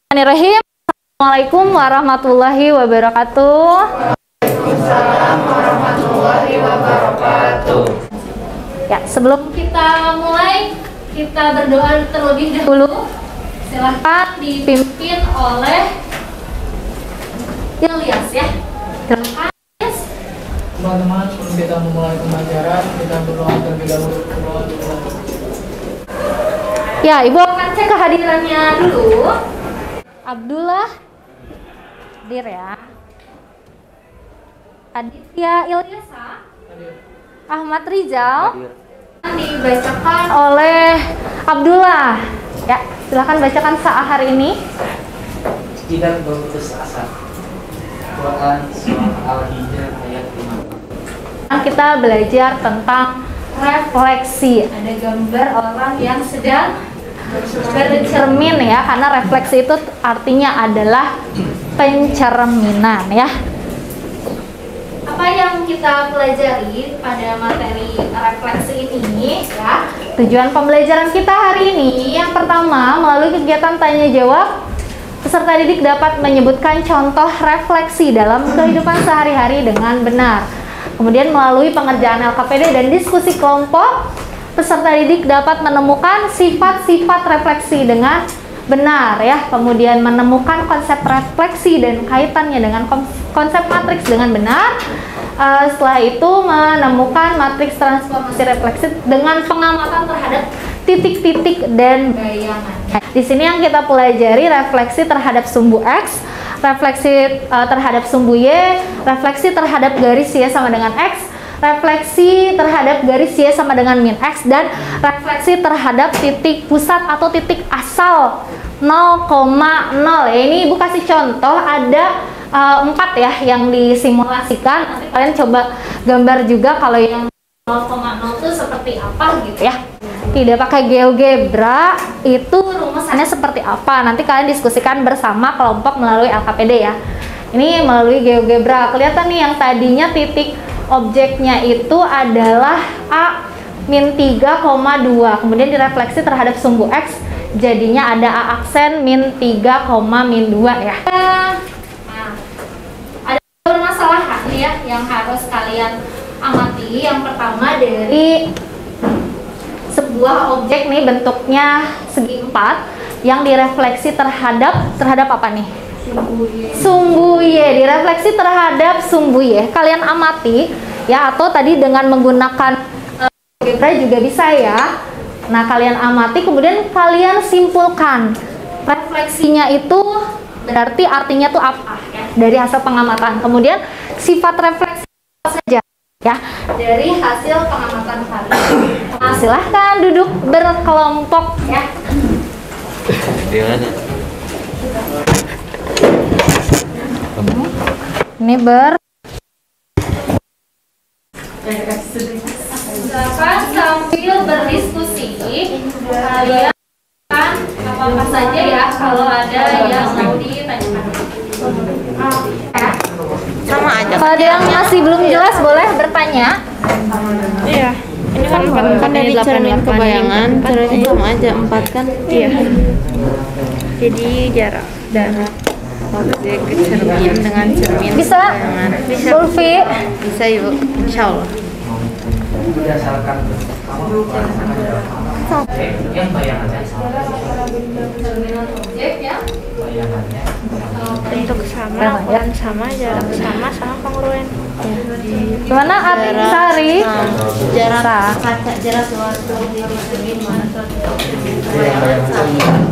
Bismillahirrahmanirrahim. Assalamualaikum warahmatullahi wabarakatuh. Waalaikumsalam warahmatullahi wabarakatuh. Ya, sebelum kita mulai, kita berdoa terlebih dahulu. Silahkan dipimpin oleh Ilyas ya. Silahkan. Teman-teman, sebelum kita memulai pembelajaran, kita berdoa terlebih dahulu. Ya, Ibu akan cek kehadirannya dulu. Abdullah hadir ya. Aditya Ilyasa, Ahmad Rizal dibacakan oleh Abdullah. Ya, silakan bacakan saat hari ini. Tidak berputus asa. Quran surah Al-Hijr ayat 5. Kita belajar tentang refleksi. Ada gambar orang yang sedang bercermin ya, karena refleksi itu artinya adalah pencerminan ya. Apa yang kita pelajari pada materi refleksi ini ya? Tujuan pembelajaran kita hari ini yang pertama, melalui kegiatan tanya jawab, peserta didik dapat menyebutkan contoh refleksi dalam kehidupan sehari-hari dengan benar. Kemudian melalui pengerjaan LKPD dan diskusi kelompok, peserta didik dapat menemukan sifat-sifat refleksi dengan benar ya. Kemudian menemukan konsep refleksi dan kaitannya dengan konsep matriks dengan benar. Setelah itu menemukan matriks transformasi refleksi dengan pengamatan terhadap titik-titik dan bayangan. Di sini yang kita pelajari refleksi terhadap sumbu X, refleksi terhadap sumbu Y, refleksi terhadap garis Y sama dengan X, refleksi terhadap garis Y sama dengan min X, dan refleksi terhadap titik pusat atau titik asal 0,0 ya. Ini Ibu kasih contoh ada 4 ya yang disimulasikan. Nanti kalian coba gambar juga kalau yang 0,0 itu seperti apa gitu ya. Tidak pakai GeoGebra, itu rumusannya seperti apa, nanti kalian diskusikan bersama kelompok melalui LKPD ya. Ini melalui GeoGebra. Kelihatan nih yang tadinya titik objeknya itu adalah A min 3,2, kemudian direfleksi terhadap sumbu X, jadinya ada A aksen min 3, min 2 ya. Nah, ada permasalahan ya yang harus kalian amati. Yang pertama, dari sebuah objek nih bentuknya segi 4 yang direfleksi terhadap apa nih? Sumbu Y, direfleksi terhadap sumbu Y. Kalian amati ya, atau tadi dengan menggunakan GeoGebra juga bisa ya. Nah, kalian amati kemudian kalian simpulkan refleksinya itu berarti artinya tuh apa ya, dari hasil pengamatan. Kemudian sifat refleksi apa saja ya dari hasil pengamatan kalian. Nah, silahkan duduk berkelompok ya. Ini silakan sambil berdiskusi kalian apa saja ya kalau ada yang mau ditanyakan. Sama aja. Kalau ada yang masih belum jelas boleh bertanya. Iya. Ini kan dari cermin ke bayangan, caranya sama aja 4 kan? Iya. Jadi jarak objek ke cermin dengan cermin Bisa? bayangan. Bisa. Ulfi? Bisa Ibu, insya Allah. Berdasarkan yang bayangannya Objek ya. bayangannya Bentuk sama, ukuran sama, jarak sama, sama kongruen. Gimana Atik Sari? Jarak kaca, jarak suatu titik cermin mana suatu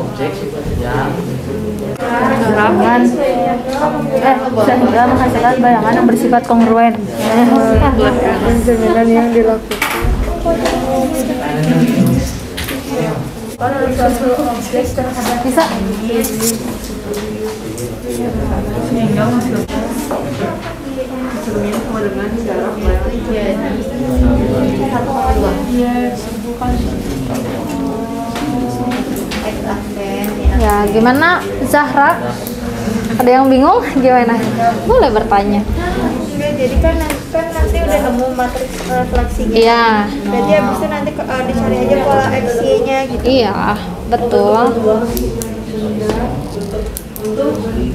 objek sifatnya Bayangan sehingga menghasilkan bayangan yang bersifat kongruen. Pencerminan yang dilakukan. Bisa? Ya, gimana Zahra? Ada yang bingung? Gimana? Boleh bertanya. Enggak, jadi kan nanti udah nemu matriks refleksinya. Iya. Berarti habis itu nanti dicari aja pola XY-nya gitu. Iya, betul.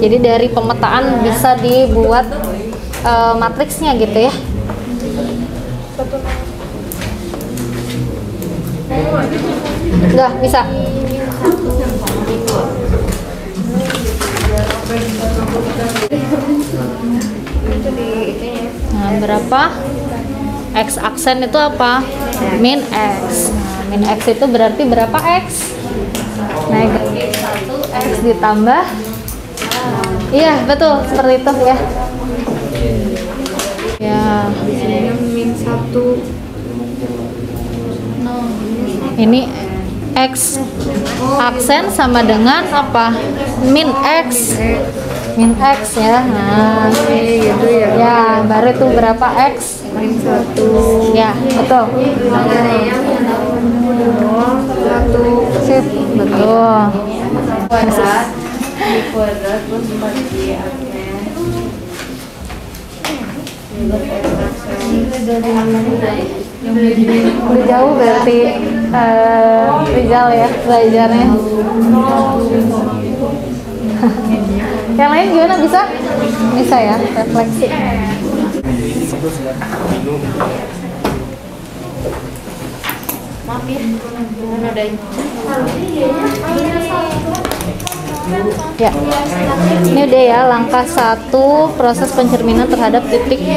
Jadi dari pemetaan bisa dibuat matriksnya gitu ya. Udah bisa. Nah, berapa? X aksen itu apa? Min X. Nah, min X itu berarti berapa X? Negatif 1 X ditambah. Iya, betul, seperti itu ya. Ya. min 1. Ini X aksen sama dengan apa? Min X. Min X ya. Nah, Gitu ya. ya, baru itu berapa X? Min 1. Ya, betul. 1. Sip, betul. Kuadrat. Di kuadrat plus 4 aksen. Udah jauh berarti Rizal ya belajarnya. Yang lain gimana, bisa? Bisa ya, refleksi. Maaf ya, ada Ya, ini udah ya langkah 1 proses pencerminan terhadap titik 0,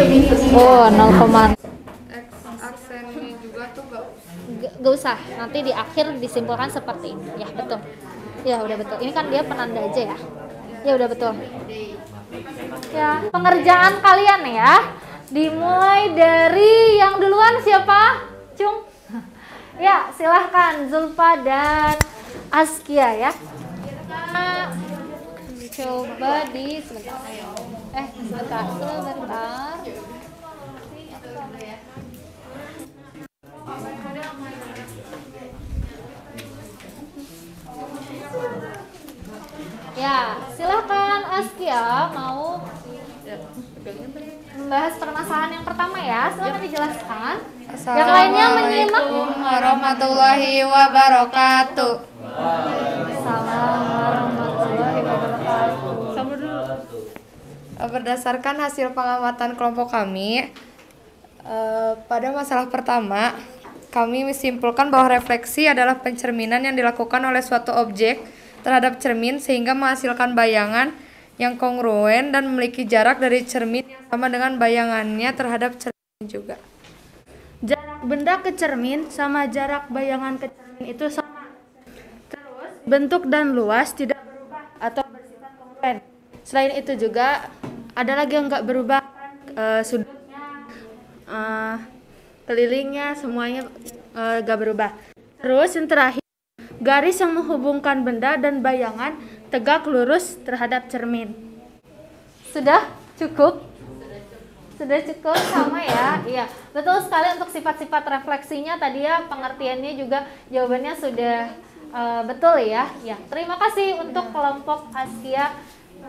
aksennya juga tuh gak usah, nanti di akhir disimpulkan seperti ini. Ya betul, ya udah betul. Ini kan dia penanda aja ya. Ya udah betul. Ya, pengerjaan kalian ya dimulai dari yang duluan siapa? Cung. Ya, silahkan Zulfa dan Askia ya. Coba di sebentar. Sebentar. Ya, silahkan Askia mau membahas permasalahan yang pertama ya. Silahkan dijelaskan. Yang lainnya menyimak. Assalamualaikum warahmatullahi wabarakatuh. Assalamualaikum warahmatullahi wabarakatuh. Berdasarkan hasil pengamatan kelompok kami, pada masalah pertama, kami menyimpulkan bahwa refleksi adalah pencerminan yang dilakukan oleh suatu objek terhadap cermin sehingga menghasilkan bayangan yang kongruen dan memiliki jarak dari cermin yang sama dengan bayangannya terhadap cermin juga. Jarak benda ke cermin sama jarak bayangan ke cermin itu sama. Terus bentuk dan luas tidak berubah atau bersifat kongruen. Selain itu juga ada lagi yang nggak berubah, sudutnya, kelilingnya semuanya nggak berubah. Terus yang terakhir, garis yang menghubungkan benda dan bayangan tegak lurus terhadap cermin. Sudah cukup? Sudah cukup sama ya? Iya, betul sekali. Untuk sifat-sifat refleksinya tadi ya, pengertiannya juga jawabannya sudah betul ya. Ya, terima kasih untuk kelompok Askia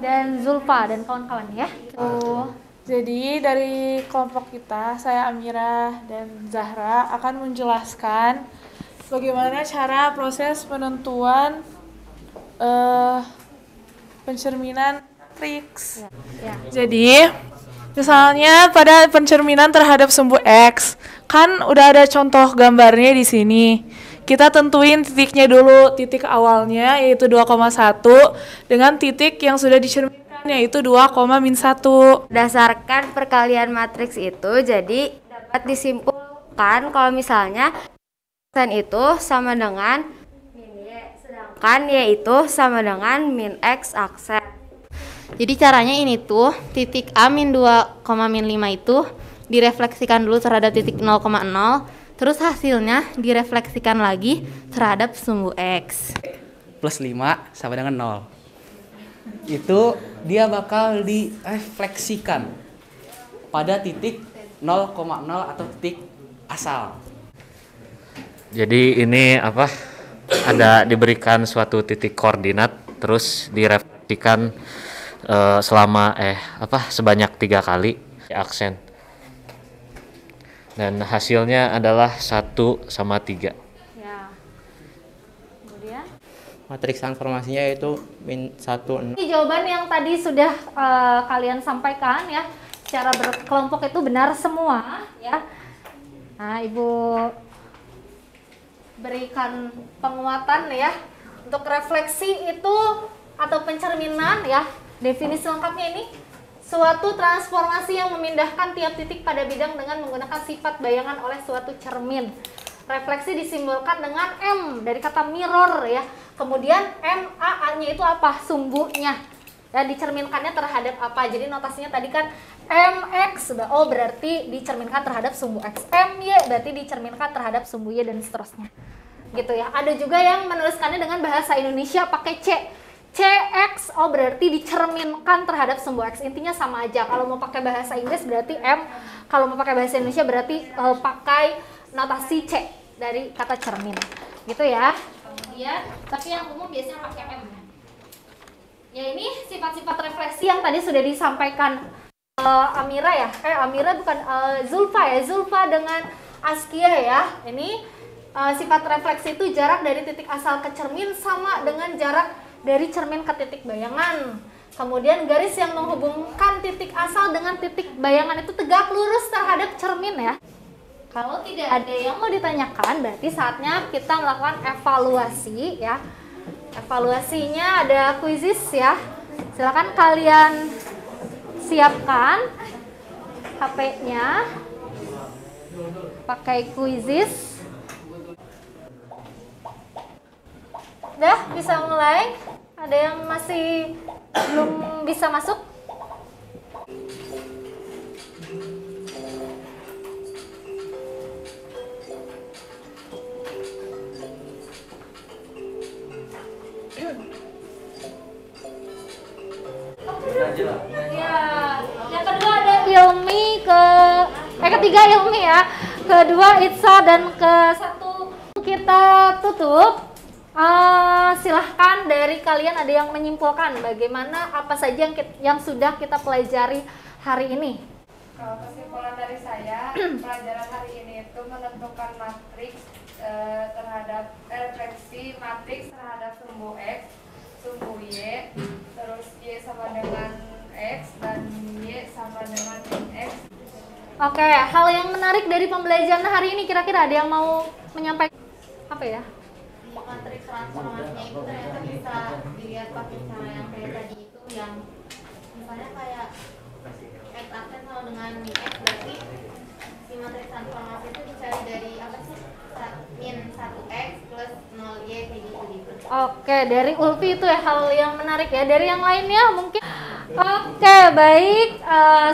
dan Zulfa dan kawan-kawan ya. Jadi dari kelompok kita, saya Amira dan Zahra akan menjelaskan bagaimana cara proses penentuan pencerminan matriks. Ya. Jadi, misalnya pada pencerminan terhadap sumbu X, kan udah ada contoh gambarnya di sini. Kita tentuin titiknya dulu, titik awalnya yaitu 2,1 dengan titik yang sudah dicerminkan yaitu 2,-1. Berdasarkan perkalian matriks itu, jadi dapat disimpulkan kalau misalnya aksen itu sama dengan min Y, sedangkan Y itu sama dengan min X aksen. Jadi caranya ini tuh, titik A min 2,-5 itu direfleksikan dulu terhadap titik 0,0, terus hasilnya direfleksikan lagi terhadap sumbu X. Plus 5 sama dengan 0. Itu dia bakal direfleksikan pada titik 0,0 atau titik asal. Jadi ini apa? Ada diberikan suatu titik koordinat terus direfleksikan selama sebanyak 3 kali aksen. Dan hasilnya adalah 1 sama 3. Ya. Kemudian matriks transformasinya yaitu min 1, 0. Ini jawaban yang tadi sudah kalian sampaikan ya, secara berkelompok itu benar semua ya. Nah, Ibu berikan penguatan ya. Untuk refleksi itu atau pencerminan ya, definisi lengkapnya ini suatu transformasi yang memindahkan tiap titik pada bidang dengan menggunakan sifat bayangan oleh suatu cermin. Refleksi disimbolkan dengan M dari kata mirror ya. Kemudian A-nya itu apa? Sumbunya. Ya, dicerminkannya terhadap apa? Jadi notasinya tadi kan MX, O berarti dicerminkan terhadap sumbu X. MY berarti dicerminkan terhadap sumbu Y dan seterusnya. Gitu ya. Ada juga yang menuliskannya dengan bahasa Indonesia pakai C. CX, berarti dicerminkan terhadap sumbu X. Intinya sama aja. Kalau mau pakai bahasa Inggris berarti M, kalau mau pakai bahasa Indonesia berarti pakai notasi C dari kata cermin. Gitu ya. Kemudian, tapi yang umum biasanya pakai M. Ya, ini sifat-sifat refleksi yang tadi sudah disampaikan Amira ya. Amira bukan Zulfa ya. Zulfa dengan Askia ya. Ini sifat refleksi itu jarak dari titik asal ke cermin sama dengan jarak dari cermin ke titik bayangan. Kemudian garis yang menghubungkan titik asal dengan titik bayangan itu tegak lurus terhadap cermin ya. Kalau tidak ada yang mau ditanyakan, berarti saatnya kita melakukan evaluasi ya. Evaluasinya ada kuisis ya. Silakan kalian siapkan HP-nya, pakai kuisis. Udah bisa mulai? Ada yang masih belum bisa masuk? Ya, yang kedua ada Ilmi ketiga Ilmi ya, kedua Itza dan ke satu kita tutup. Silahkan dari kalian ada yang menyimpulkan bagaimana apa saja yang sudah kita pelajari hari ini. Kalau kesimpulan dari saya, pelajaran hari ini itu menentukan matriks terhadap refleksi matriks terhadap sumbu X, sumbu Y, terus Y sama dengan X dan Y sama dengan X. Oke, hal yang menarik dari pembelajaran hari ini kira-kira ada yang mau menyampaikan apa ya? Matriks transformasinya itu ternyata bisa dilihat pakai cara yang kayak tadi itu, yang misalnya kayak X aksen sama dengan X, berarti si matriks transformasi itu dicari dari apa sih? Min 1X plus 0Y kayak gitu. Oke, dari Ulfi itu ya hal yang menarik ya. Dari yang lainnya mungkin. Oke, baik.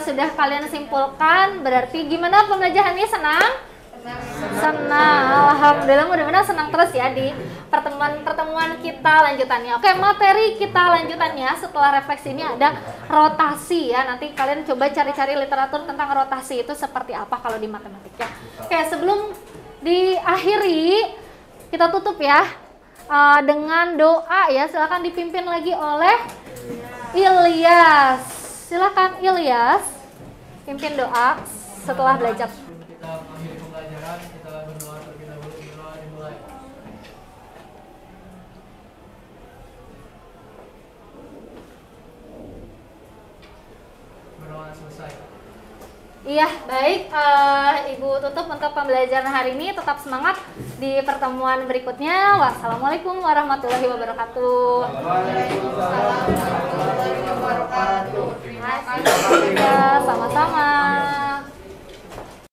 Sudah kalian simpulkan, berarti gimana pembelajarannya? Senang? Senang. Alhamdulillah, mudah-mudahan senang terus ya di pertemuan kita lanjutannya. Oke, materi kita lanjutannya setelah refleksi ini ada rotasi ya. Nanti kalian coba cari-cari literatur tentang rotasi itu seperti apa kalau di matematika. Oke, sebelum diakhiri kita tutup ya dengan doa ya. Silakan dipimpin lagi oleh Ilyas. Silakan Ilyas pimpin doa setelah belajar. Kita mengakhiri pembelajaran, kita berdoa terlebih dahulu. Berdoa dimulai. Berdoa selesai. Iya, baik. Ibu tutup untuk pembelajaran hari ini. Tetap semangat di pertemuan berikutnya. Wassalamualaikum warahmatullahi wabarakatuh. Waalaikumsalam.